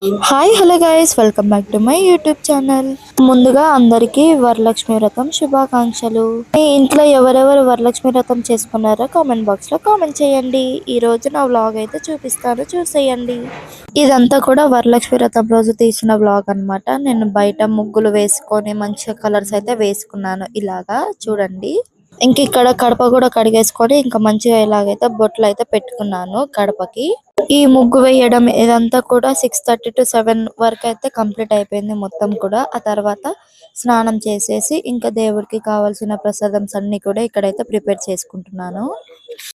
Hi hello guys, welcome back to my YouTube channel. ముందుగా అందరికీ వరలక్ష్మి వ్రతం శుభాకాంక్షలు. మీ ఇంట్లో ఎవరెవరు వరలక్ష్మి వ్రతం చేసుకున్నారో కామెంట్ బాక్స్ లో కామెంట్ చేయండి. ఈ రోజు నా వ్లాగ్ అయితే చూపిస్తాను, చూసేయండి. ఇదంతా కూడా వరలక్ష్మి వ్రతం రోజు తీసిన వ్లాగ్ అన్నమాట. నేను బయట ముగ్గులు వేసుకొని మంచిగా కలర్స్ అయితే వేసుకున్నాను. ఇలాగా చూడండి. ఇంక ఇక్కడ కడప కూడా కడిగేసుకొని ఇంకా మంచిగా ఇలాగైతే బొట్లు అయితే పెట్టుకున్నాను గడపకి. ఈ ముగ్గు వేయడం ఇదంతా కూడా 6:30 to 7 వరకు అయితే కంప్లీట్ అయిపోయింది మొత్తం కూడా. ఆ తర్వాత స్నానం చేసేసి ఇంకా దేవుడికి కావాల్సిన ప్రసాదమ్స్ అన్ని కూడా ఇక్కడైతే ప్రిపేర్ చేసుకుంటున్నాను.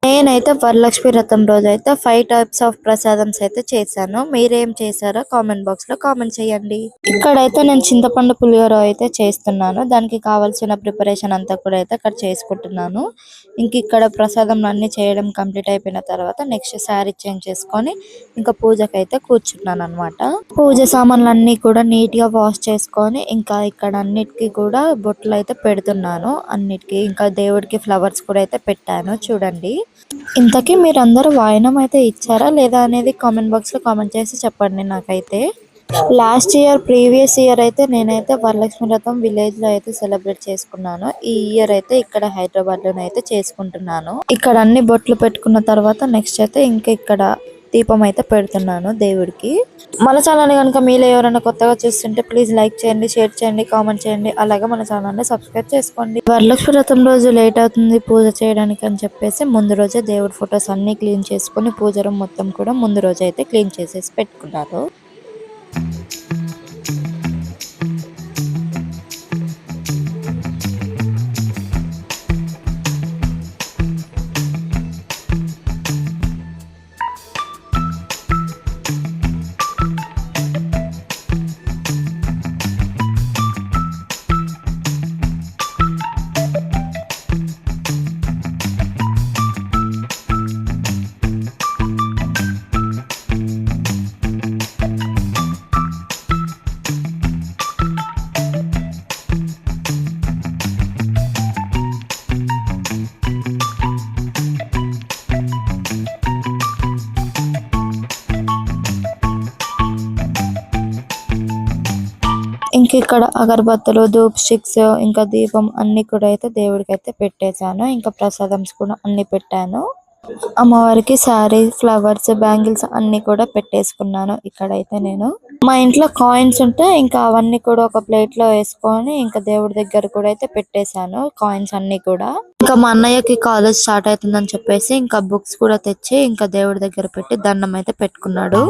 నేనైతే వరలక్ష్మి వ్రతం రోజు అయితే 5 టైప్స్ ఆఫ్ ప్రసాదమ్స్ అయితే చేశాను. మీరేం చేశారో కామెంట్ బాక్స్ లో కామెంట్ చేయండి. ఇక్కడైతే నేను చింతపండు పులిహోర అయితే చేస్తున్నాను. దానికి కావాల్సిన ప్రిపరేషన్ అంతా కూడా అయితే ఇక్కడ చేసుకుంటున్నాను. ఇంక ఇక్కడ ప్రసాదం అన్ని చేయడం కంప్లీట్ అయిపోయిన తర్వాత నెక్స్ట్ శారీ చేంజ్ చేసుకొని ఇంకా పూజకైతే కూర్చున్నాను అనమాట. పూజ సామాన్లు అన్ని కూడా నీట్ గా వాష్ చేసుకొని ఇంకా ఇక్కడ అన్నిటికీ కూడా బొట్లు అయితే పెడుతున్నాను. అన్నిటికీ ఇంకా దేవుడికి ఫ్లవర్స్ కూడా అయితే పెట్టాను చూడండి. ఇంతకీ మీరందరూ వాయనం అయితే ఇచ్చారా లేదా అనేది కామెంట్ బాక్స్ లో కామెంట్ చేసి చెప్పండి నాకైతే. లాస్ట్ ఇయర్ ప్రీవియస్ ఇయర్ అయితే నేనైతే వరలక్ష్మి వ్రతం విలేజ్ లో అయితే సెలబ్రేట్ చేసుకున్నాను. ఈ ఇయర్ అయితే ఇక్కడ హైదరాబాద్ లోనే అయితే చేసుకుంటున్నాను. ఇక్కడ అన్ని బొట్లు పెట్టుకున్న తర్వాత నెక్స్ట్ అయితే ఇంకా ఇక్కడ దీపం అయితే పెడుతున్నాను దేవుడికి. మన ఛానల్ కనుక మీలో ఎవరైనా కొత్తగా చూస్తుంటే ప్లీజ్ లైక్ చేయండి, షేర్ చేయండి, కామెంట్ చేయండి. అలాగే మన ఛానల్ ని సబ్స్క్రైబ్ చేసుకోండి. వరలక్ష్మి వ్రతం రోజు లేట్ అవుతుంది పూజ చేయడానికి అని చెప్పేసి ముందు రోజే దేవుడి ఫొటోస్ అన్ని క్లీన్ చేసుకుని పూజ రూమ్ మొత్తం కూడా ముందు రోజు అయితే క్లీన్ చేసేసి పెట్టుకున్నారు. ఇంక ఇక్కడ అగరబత్తులు, ధూప్ స్టిక్స్, ఇంకా దీపం అన్ని కూడా అయితే దేవుడికి అయితే పెట్టేశాను. ఇంకా ప్రసాదమ్స్ కూడా అన్ని పెట్టాను. అమ్మవారికి శారీ, ఫ్లవర్స్, బ్యాంగిల్స్ అన్ని కూడా పెట్టేసుకున్నాను. ఇక్కడైతే నేను మా ఇంట్లో కాయిన్స్ ఉంటే ఇంకా అవన్నీ కూడా ఒక ప్లేట్ లో వేసుకొని ఇంకా దేవుడి దగ్గర కూడా అయితే పెట్టేశాను కాయిన్స్ అన్ని కూడా. ఇంకా మా అన్నయ్యకి కాలేజ్ స్టార్ట్ అవుతుందని చెప్పేసి ఇంకా బుక్స్ కూడా తెచ్చి ఇంకా దేవుడి దగ్గర పెట్టి దండం అయితే పెట్టుకున్నాడు.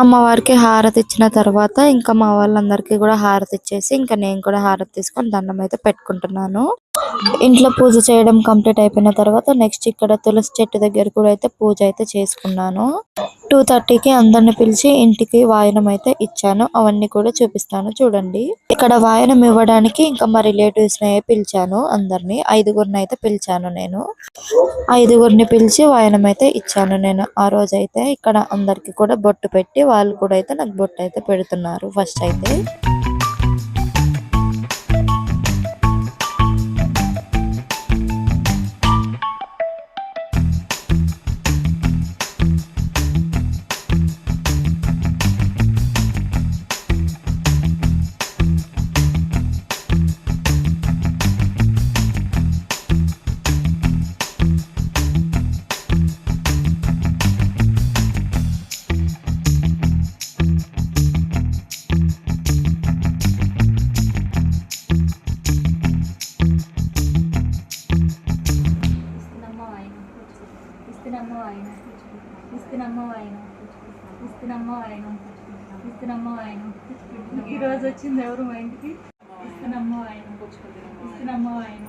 అమ్మవారికి హారతి ఇచ్చిన తర్వాత ఇంకా మా వాళ్ళందరికీ కూడా హారతి ఇచ్చేసి ఇంకా నేను కూడా హారతి తీసుకొని దండం అయితే పెట్టుకుంటున్నాను. ఇంట్లో పూజ చేయడం కంప్లీట్ అయిపోయిన తర్వాత నెక్స్ట్ ఇక్కడ తులసి చెట్టు దగ్గర కూడా అయితే పూజ అయితే చేసుకున్నాను. 2:30కి అందరిని పిలిచి ఇంటికి వాయనం అయితే ఇచ్చాను. అవన్నీ కూడా చూపిస్తాను చూడండి. ఇక్కడ వాయనం ఇవ్వడానికి ఇంకా మా రిలేటివ్స్ ని పిలిచాను. అందరిని 5గురిని అయితే పిలిచాను. నేను 5గురిని పిలిచి వాయనం అయితే ఇచ్చాను. నేను ఆ రోజు అయితే ఇక్కడ అందరికి కూడా బొట్టు పెట్టి వాళ్ళు కూడా అయితే నాకు బొట్టు అయితే పెడుతున్నారు ఫస్ట్ అయితే. ఇస్తున్నమ్మ ఆయన ఈ రోజు వచ్చింది ఎవరు మా ఇంటికి ఇస్తున్నమ్మ ఆయన ఇస్తున్నమ్మ ఆయన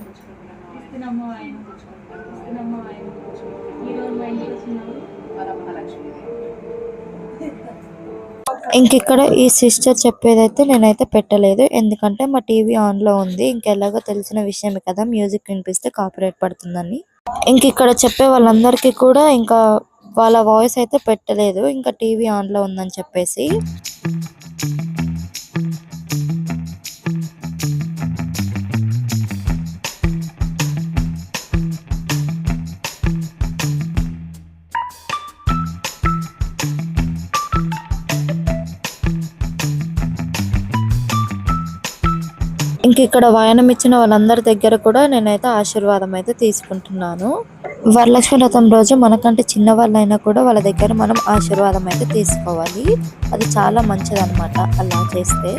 ఇస్తున్నమ్మ ఆయన ఇస్తున్నమ్మ ఆయన ఈ రోజు మా ఇంటికి వచ్చినారు వరమహాలక్ష్మి. ఇంకిక్కడ ఈ సిస్టర్ చెప్పేదైతే నేనైతే పెట్టలేదు, ఎందుకంటే మా టీవీ ఆన్ లో ఉంది. ఇంకెలాగో తెలిసిన విషయమే కదా, మ్యూజిక్ వినిపిస్తే కాపీరైట్ పడుతుందని. ఇంకిక్కడ చెప్పే వాళ్ళందరికీ కూడా ఇంకా వాళ్ళ వాయిస్ అయితే పెట్టలేదు, ఇంకా టీవీ ఆన్ లో ఉందని చెప్పేసి. ఇంకిక్కడ వాయనం ఇచ్చిన వాళ్ళందరి దగ్గర కూడా నేనైతే ఆశీర్వాదం అయితే తీసుకుంటున్నాను. వరలక్ష్మి వ్రతం రోజు మనకంటే చిన్న వాళ్ళైనా కూడా వాళ్ళ దగ్గర మనం ఆశీర్వాదం అయితే తీసుకోవాలి. అది చాలా మంచిదన్నమాట అలా చేస్తే.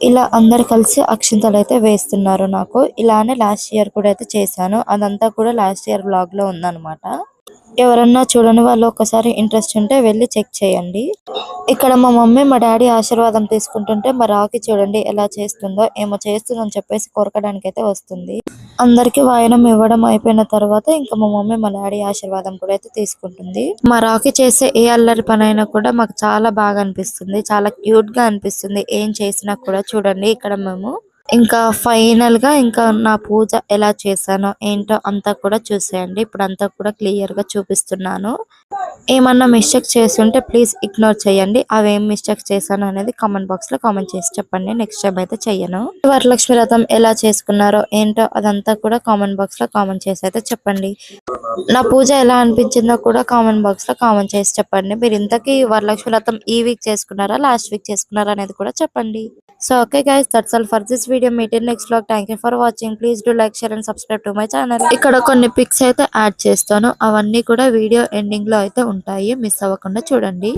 ఇలా అందరు కలిసి అక్షింతలు అయితే వేస్తున్నారు నాకు. ఇలానే లాస్ట్ ఇయర్ కూడా అయితే చేశాను, అదంతా కూడా లాస్ట్ ఇయర్ వ్లాగ్ లో ఉందన్నమాట. ఎవరన్నా చూడని వాళ్ళు ఒకసారి ఇంట్రెస్ట్ ఉంటే వెళ్ళి చెక్ చేయండి. ఇక్కడ మా మమ్మీ మా డాడీ ఆశీర్వాదం తీసుకుంటుంటే మా రాకి చూడండి ఎలా చేస్తుందో. ఏమో చేస్తుందని చెప్పేసి కొరకడానికి అయితే వస్తుంది. అందరికి వాయనం ఇవ్వడం అయిపోయిన తర్వాత ఇంకా మా మమ్మీ మా డాడీ ఆశీర్వాదం కూడా అయితే తీసుకుంటుంది. మా రాకి చేసే ఏ అల్లరి పని అయినా కూడా మాకు చాలా బాగా అనిపిస్తుంది, చాలా క్యూట్ గా అనిపిస్తుంది. ఏం చేసినా కూడా చూడండి. ఇక్కడ మేము ఇంకా ఫైనల్ గా ఇంకా నా పూజ ఎలా చేశానో ఏంటో అంతా కూడా చూసేయండి. ఇప్పుడు అంతా కూడా క్లియర్ గా చూపిస్తున్నాను. ఏమన్నా మిస్టేక్ చేస్తుంటే ప్లీజ్ ఇగ్నోర్ చేయండి. అవేం మిస్టేక్స్ చేశాను అనేది కామెంట్ బాక్స్ లో కామెంట్ చేసి చెప్పండి. నెక్స్ట్ టైం అయితే చెయ్యను. వరలక్ష్మి వ్రతం ఎలా చేసుకున్నారో ఏంటో అదంతా కూడా కామెంట్ బాక్స్ లో కామెంట్ చేసి అయితే చెప్పండి. నా పూజ ఎలా అనిపించిందో కూడా కామెంట్ బాక్స్ లో కామెంట్ చేసి చెప్పండి. మీరు ఇంతకీ వరలక్ష్మి వ్రతం ఈ వీక్ చేసుకున్నారా లాస్ట్ వీక్ చేసుకున్నారా అనేది కూడా చెప్పండి. So okay guys, that's all for this video. Meet in next vlog. Thank you for watching. Please do like, share and subscribe to my channel. ఇక్కడ కొన్ని పిక్స్ అయితే యాడ్ చేస్తాను, అవన్నీ కూడా వీడియో ఎండింగ్ లో అయితే ఉంటాయి, మిస్ అవ్వకుండా చూడండి.